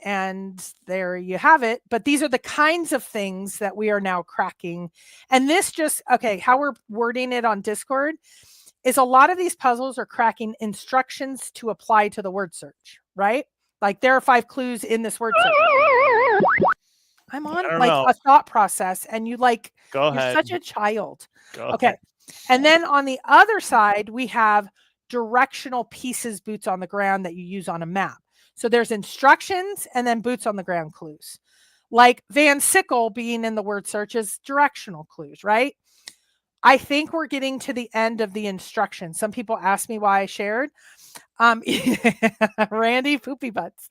And there you have it. But these are the kinds of things that we are now cracking. And this how we're wording it on Discord is a lot of these puzzles are cracking instructions to apply to the word search, right? Like there are 5 clues in this word search. I'm on like a thought process and you like, go ahead. You're such a child. Go okay. ahead. And then on the other side, we have directional pieces, boots on the ground that you use on a map. So there's instructions and then boots on the ground clues. Like Van Sickle being in the word search is directional clues, right? I think we're getting to the end of the instructions. Some people ask me why I shared. Randy, poopy butts.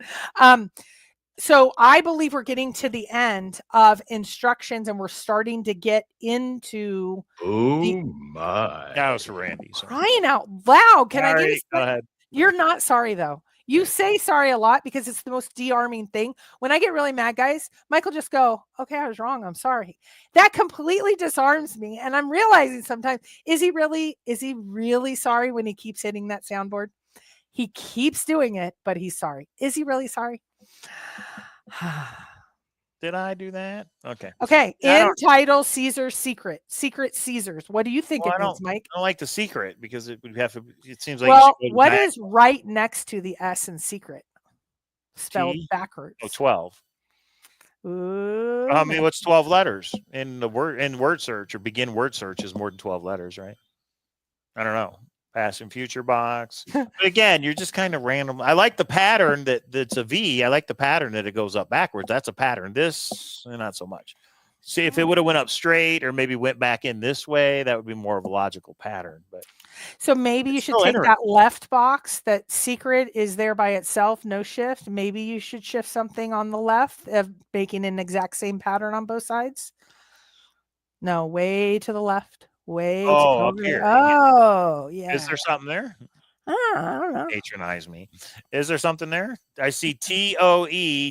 So I believe we're getting to the end of instructions and we're starting to get into. Oh my. That was for Randy. So. Crying out loud. Can I get Go ahead. You're not sorry though. You say sorry a lot because it's the most de-arming thing. When I get really mad, guys, Michael just go, okay, I was wrong. I'm sorry. That completely disarms me. And I'm realizing sometimes, is he really sorry when he keeps hitting that soundboard? He keeps doing it, but he's sorry. Is he really sorry? Did I do that? Okay. Okay. In title, Caesar's Secret. Secret Caesars. What do you think it means, Mike? I don't like the secret because it would have to. It seems like. Well, what is right next to the S in secret? Spelled backwards. Oh, 12. Ooh. I mean, what's 12 letters in word search or begin word search is more than 12 letters, right? I don't know. Past and future box. But again, you're just kind of random. I like the pattern that's a V. I like the pattern that it goes up backwards. That's a pattern. This, not so much. See, if it would have went up straight or maybe went back in this way, that would be more of a logical pattern. But so maybe you should take that left box. That secret is there by itself, no shift. Maybe you should shift something on the left of making an exact same pattern on both sides. No, way to the left. Up here. Oh, yeah. Is there something there? I don't know. Patronize me. Is there something there? I see TOE,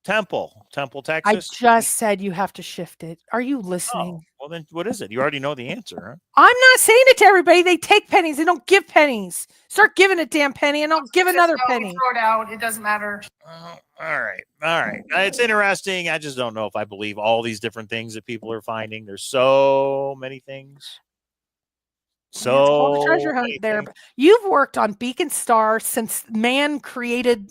Temple, Texas. I just said you have to shift it. Are you listening? Oh, well, then what is it? You already know the answer, huh? I'm not saying it to everybody. They take pennies. They don't give pennies. Start giving a damn penny and I'll give another penny. Throw it out. It doesn't matter. All right. It's interesting. I just don't know if I believe all these different things that people are finding. There's so many things. So treasure hunt there. You've worked on Beacon Star since man created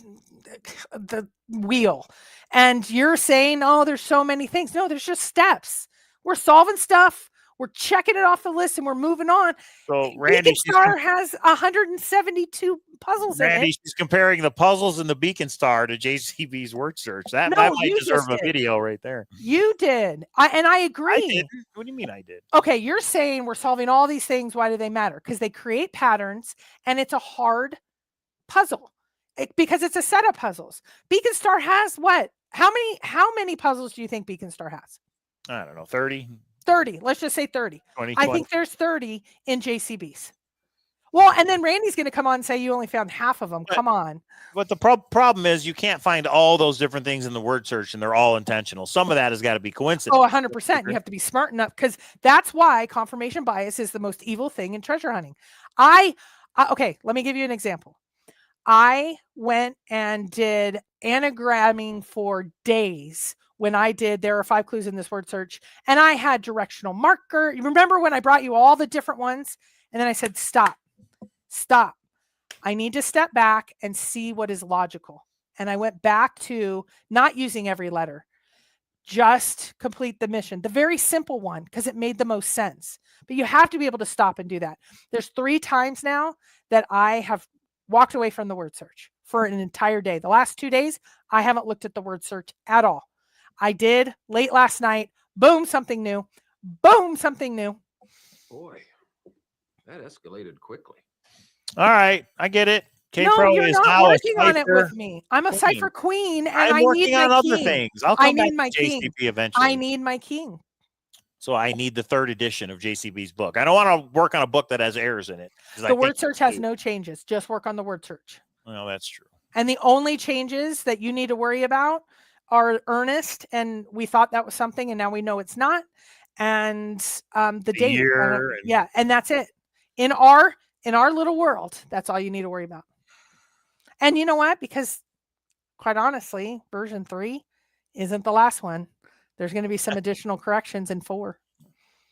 the wheel. And you're saying, oh, there's so many things. No, there's just steps. We're solving stuff. We're checking it off the list and we're moving on. So Randy Beacon Star has 172 puzzles in it. She's comparing the puzzles in the Beacon Star to JCB's word search. That might deserve a video right there. You did. And I agree. I didn't. What do you mean I did? Okay, you're saying we're solving all these things. Why do they matter? Because they create patterns and it's a hard puzzle. Because it's a set of puzzles. Beacon Star has what? How many puzzles do you think Beacon Star has? I don't know, 30. 30. Let's just say 30. 20. I think there's 30 in JCBs. Well, and then Randy's going to come on and say you only found half of them. Come on. But the problem is you can't find all those different things in the word search and they're all intentional. Some of that has got to be coincidence. Oh, 100%. You have to be smart enough because that's why confirmation bias is the most evil thing in treasure hunting. Okay, let me give you an example. I went and did anagramming for days when I did There Are 5 Clues in This Word Search, and I had directional marker. You remember when I brought you all the different ones? And then I said, stop. I need to step back and see what is logical. And I went back to not using every letter, just complete the mission, the very simple one, because it made the most sense. But you have to be able to stop and do that. There's 3 times now that I have walked away from the word search for an entire day. The last 2 days, I haven't looked at the word search at all. I did late last night. Boom, something new. Boom, something new. Boy, that escalated quickly. All right, I get it. No, you're not working on it with me. I'm a cipher queen, and I need my other king. things. I'll come back to JCB eventually. I need my king. So I need the 3rd edition of JCB's book. I don't want to work on a book that has errors in it. The word search has no changes. Just work on the word search. Well, that's true. And the only changes that you need to worry about are earnest, and we thought that was something, and now we know it's not. And the date. Yeah, and that's it. In our little world, that's all you need to worry about. And you know what? Because quite honestly, version 3 isn't the last one. There's going to be some additional corrections in 4.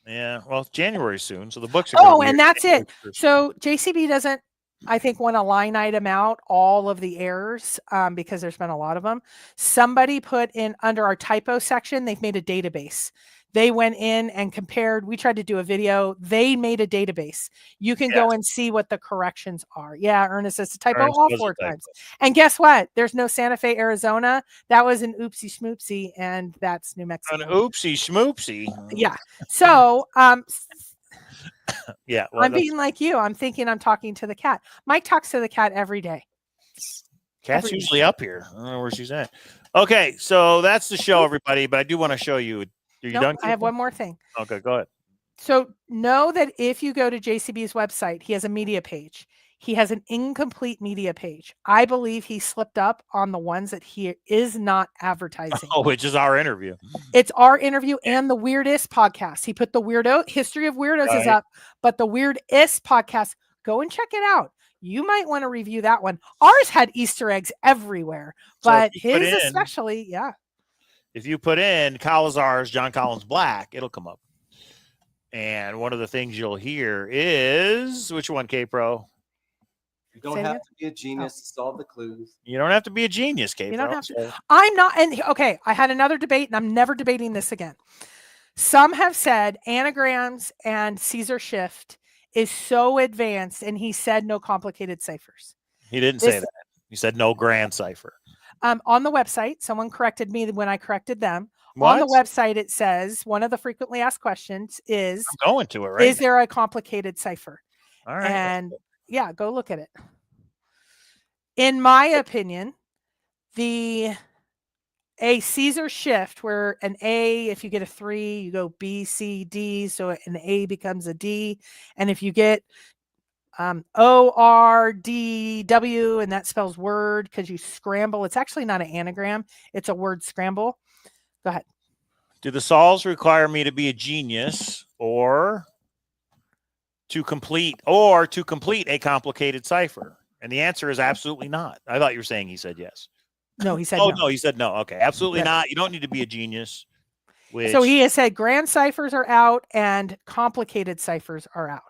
Yeah, well, it's January soon, so the books are and that's it. So JCB doesn't, I think, want to line item out all of the errors because there's been a lot of them. Somebody put in under our typo section, they've made a database. They went in and compared. We tried to do a video. They made a database. You can go and see what the corrections are. Yeah, Ernest says a typo all 4 times. And guess what? There's no Santa Fe, Arizona. That was an oopsie schmoopsie, and that's New Mexico. An oopsie schmoopsie. Yeah. So, yeah. Well, I'm being like you. I'm thinking I'm talking to the cat. Mike talks to the cat every day. Cat's usually up here. I don't know where she's at. Okay, so that's the show, everybody. But I do want to show you. Are you done? I have one more thing. Okay, go ahead. So know that if you go to JCB's website, he has a media page. He has an incomplete media page. I believe he slipped up on the ones that he is not advertising. Oh, which is our interview. It's our interview and the Weirdest podcast. He put the Weirdo History of Weirdos is up, but the Weirdest podcast, go and check it out. You might want to review that one. Ours had Easter eggs everywhere, but his especially, yeah. If you put in Cowlazars, John Collins Black, it'll come up. And one of the things you'll hear is, which one, K-Pro? You don't have to be a genius to solve the clues. You don't have to be a genius, K-Pro. You don't have to. I'm not. And okay, I had another debate, and I'm never debating this again. Some have said anagrams and Caesar shift is so advanced, and he said no complicated ciphers. He didn't say that. He said no grand cipher. On the website, someone corrected me when I corrected them. What? On the website, it says one of the frequently asked questions is, I'm going to it, right? Is there a complicated cipher? All right. And yeah, go look at it. In my opinion, a Caesar shift where an A, if you get a 3, you go B, C, D. So an A becomes a D. And if you get O-R-D-W, and that spells word because you scramble. It's actually not an anagram. It's a word scramble. Go ahead. Do the solves require me to be a genius or to complete a complicated cipher? And the answer is absolutely not. I thought you were saying he said yes. No, he said no. No, he said no. Okay, absolutely not. You don't need to be a genius. So he has said grand ciphers are out and complicated ciphers are out.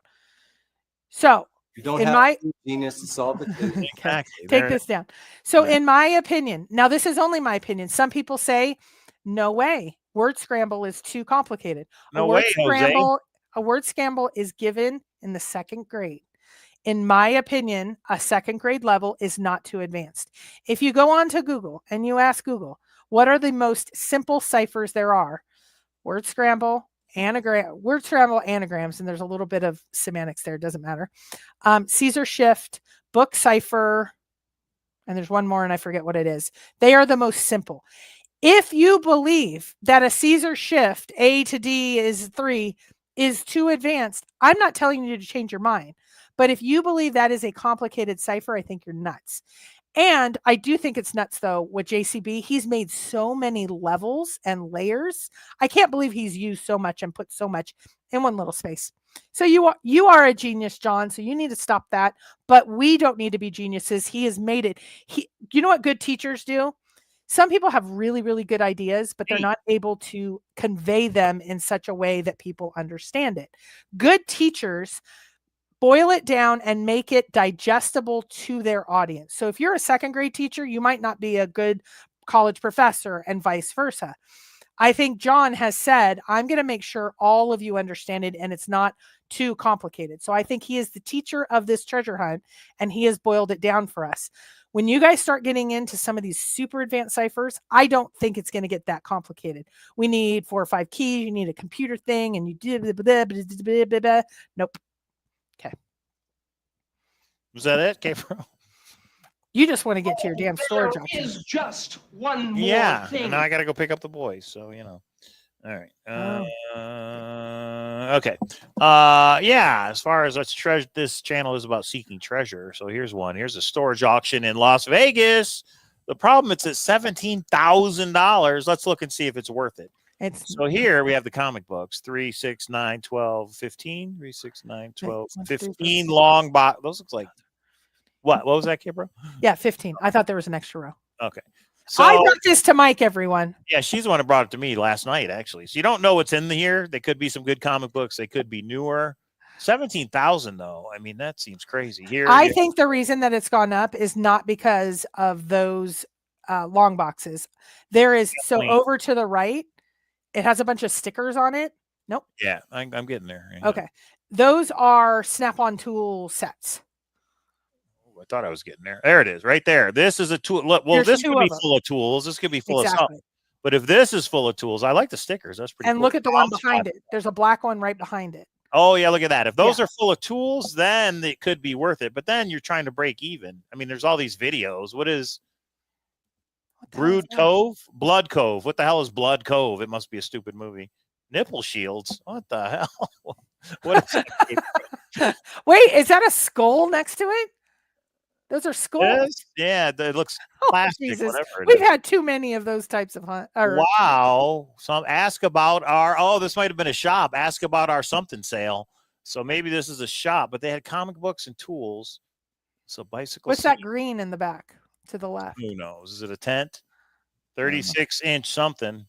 So you don't have to be a genius to solve the clues. Exactly. Take this down. So in my opinion, now this is only my opinion. Some people say, no way. Word scramble is too complicated. No way, Jose. A word scramble is given in the 2nd grade. In my opinion, a 2nd grade level is not too advanced. If you go on to Google and you ask Google, what are the most simple ciphers there are? Word scramble, anagrams, and there's a little bit of semantics there. It doesn't matter. Caesar shift, book cipher, and there's one more and I forget what it is. They are the most simple. If you believe that a Caesar shift, A to D is 3, is too advanced, I'm not telling you to change your mind. But if you believe that is a complicated cipher, I think you're nuts. And I do think it's nuts, though, with JCB. He's made so many levels and layers. I can't believe he's used so much and put so much in one little space. So you are a genius, John, so you need to stop that. But we don't need to be geniuses. He has made it. You know what good teachers do? some people have really, really good ideas, but they're not able to convey them in such a way that people understand it. Good teachers boil it down and make it digestible to their audience. So if you're a second grade teacher, you might not be a good college professor and vice versa. I think John has said, I'm going to make sure all of you understand it and it's not too complicated. So I think he is the teacher of this treasure hunt and he has boiled it down for us. When you guys start getting into some of these super advanced ciphers, I don't think it's going to get that complicated. We need 4 or 5 keys. You need a computer thing and you do nope. Okay. Was that it, Gabriel? You just want to get to your damn storage option. Is just one more thing. And now I got to go pick up the boys. So, you know. All right. Okay. As far as this channel is about seeking treasure. So here's one. Here's a storage auction in Las Vegas. The problem, it's at $17,000. Let's look and see if it's worth it. So here we have the comic books 3, 6, 9, 12, 15, 3, 6, 9, 12, 15 long box. Those looks like what was that, Kibra? Yeah, 15. I thought there was an extra row. Okay. So I brought this to Mike, everyone. Yeah, she's the one who brought it to me last night, actually. So you don't know what's in here. They could be some good comic books. They could be newer. 17,000 though. I mean, that seems crazy. Here, I think the reason that it's gone up is not because of those long boxes. There is over to the right. It has a bunch of stickers on it. Nope. Yeah, I'm getting there. Okay, those are Snap-on tool sets. I thought I was getting there. There it is, right there. This is a tool. Look, well, this could be full of tools. This could be full of something. But if this is full of tools, I like the stickers. That's pretty cool. And look at the one behind it. There's a black one right behind it. Oh, yeah, look at that. If those are full of tools, then it could be worth it. But then you're trying to break even. I mean, there's all these videos. What is Brood Cove? Blood Cove. What the hell is Blood Cove? It must be a stupid movie. Nipple shields. What the hell? What is that? Wait, is that a skull next to it? Those are skulls. Yeah, it looks plastic. Whatever We've had too many of those types of wow. Ask about our this might have been a shop. Ask about our something sale. So maybe this is a shop, but they had comic books and tools. So bicycle. What's that green in the back to the left? Who knows? Is it a tent? 36-inch something.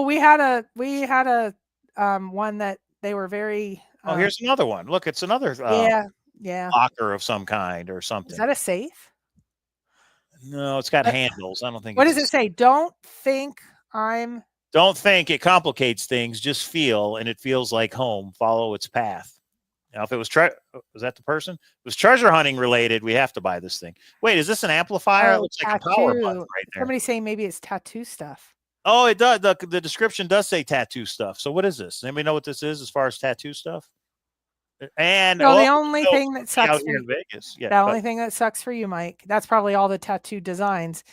We had a one that they were very here's another one. Look, it's another locker of some kind or something. Is that a safe? No, it's got handles. I don't think. What does it say? Don't think it complicates things. Just feel, and it feels like home. Follow its path. Now, if it was was that the person? If it was treasure hunting related, we have to buy this thing. Wait, is this an amplifier? It looks like a power button right there. Somebody's saying maybe it's tattoo stuff. Oh, it does. The description does say tattoo stuff. So what is this? Anybody know what this is as far as tattoo stuff? And the only thing that sucks out here in Vegas. Yeah, the only thing that sucks for you, Mike, that's probably all the tattoo designs.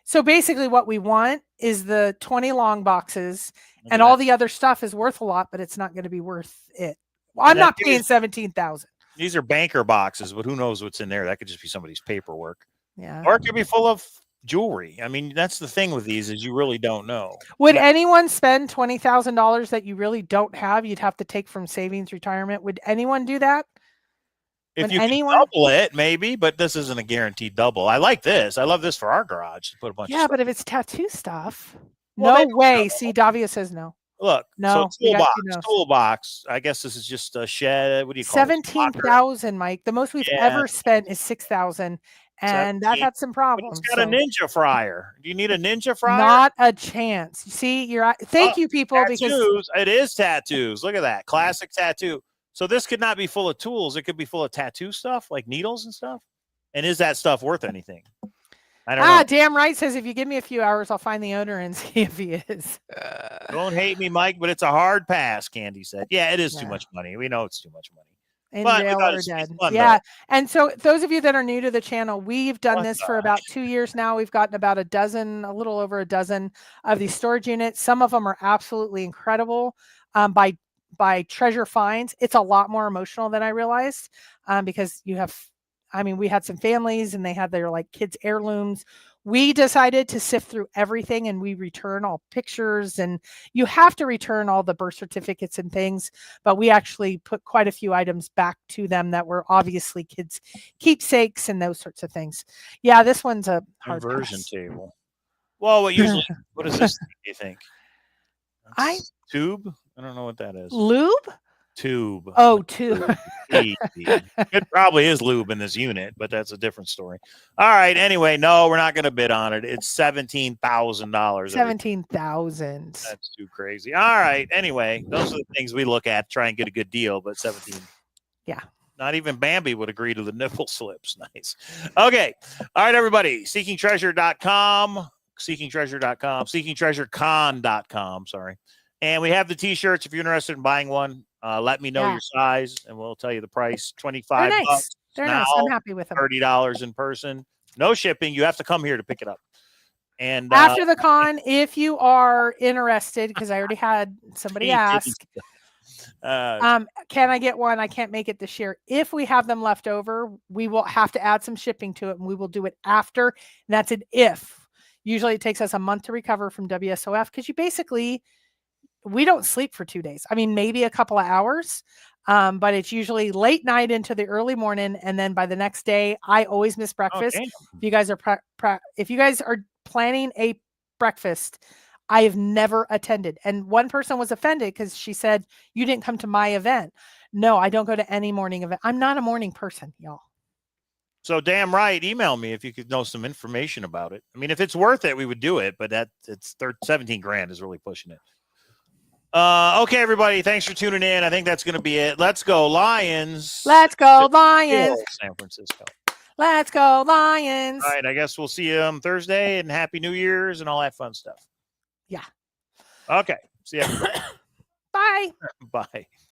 So basically what we want is the 20 long boxes and all the other stuff is worth a lot, but it's not going to be worth it. Well, I'm not paying 17,000. These are banker boxes, but who knows what's in there? That could just be somebody's paperwork. Yeah. Or it could be full of jewelry. I mean, that's the thing with these is you really don't know. Would anyone spend $20,000 that you really don't have? You'd have to take from savings retirement. Would anyone do that? If you can double it, maybe, but this isn't a guaranteed double. I like this. I love this for our garage. To put a bunch of stuff. But if it's tattoo stuff, no way. See, Davia says no. Look, no, so toolbox. I guess this is just a shed. What do you call it? 17,000, Mike. The most we've ever spent is 6,000. And that had some problems. It's got a ninja fryer. Do you need a ninja fryer? Not a chance. You see, thank you, people. Tattoos, because it is tattoos. Look at that. Classic tattoo. So this could not be full of tools. It could be full of tattoo stuff, like needles and stuff. And is that stuff worth anything? I don't know. Damn right says if you give me a few hours, I'll find the owner and see if he is. Don't hate me, Mike, but it's a hard pass, Candy said. Yeah, it is too much money. We know it's too much money. In jail or dead. And so those of you that are new to the channel, we've done this for about 2 years now. We've gotten about a little over a dozen of these storage units. Some of them are absolutely incredible by treasure finds. It's a lot more emotional than I realized because we had some families and they had their like kids' heirlooms. We decided to sift through everything, and we return all pictures, and you have to return all the birth certificates and things, but we actually put quite a few items back to them that were obviously kids' keepsakes and those sorts of things. Yeah, this one's a hard Conversion pass. table. Well, what is this, do you think? Tube? I don't know what that is. Lube? Tube. Oh, tube. It probably is lube in this unit, but that's a different story. All right. Anyway, no, we're not going to bid on it. It's $17,000. $17,000. That's too crazy. All right. Anyway, those are the things we look at, try and get a good deal, but 17. Yeah. Not even Bambi would agree to the nipple slips. Nice. Okay. All right, everybody. SeekingTreasure.com, SeekingTreasureCon.com. Sorry. And we have the T-shirts. If you're interested in buying one, let me know your size, and we'll tell you the price. $25. They're nice. They're now, nice. I'm happy with them. $30 in person. No shipping. You have to come here to pick it up. And after the con, if you are interested, because I already had somebody ask, can I get one? I can't make it this year. If we have them left over, we will have to add some shipping to it, and we will do it after. And that's an if. Usually it takes us a month to recover from WSOF, because we don't sleep for 2 days. I mean, maybe a couple of hours, but it's usually late night into the early morning. And then by the next day, I always miss breakfast. If you guys are if you guys are planning a breakfast, I have never attended. And one person was offended because she said, you didn't come to my event. No, I don't go to any morning event. I'm not a morning person, y'all. So damn right. Email me if you could know some information about it. I mean, if it's worth it, we would do it, but it's 17 grand is really pushing it. Okay, everybody. Thanks for tuning in. I think that's going to be it. Let's go Lions. Let's go Lions. San Francisco. Let's go Lions. All right. I guess we'll see you on Thursday, and Happy New Year's and all that fun stuff. Yeah. Okay. See you. Bye. Bye.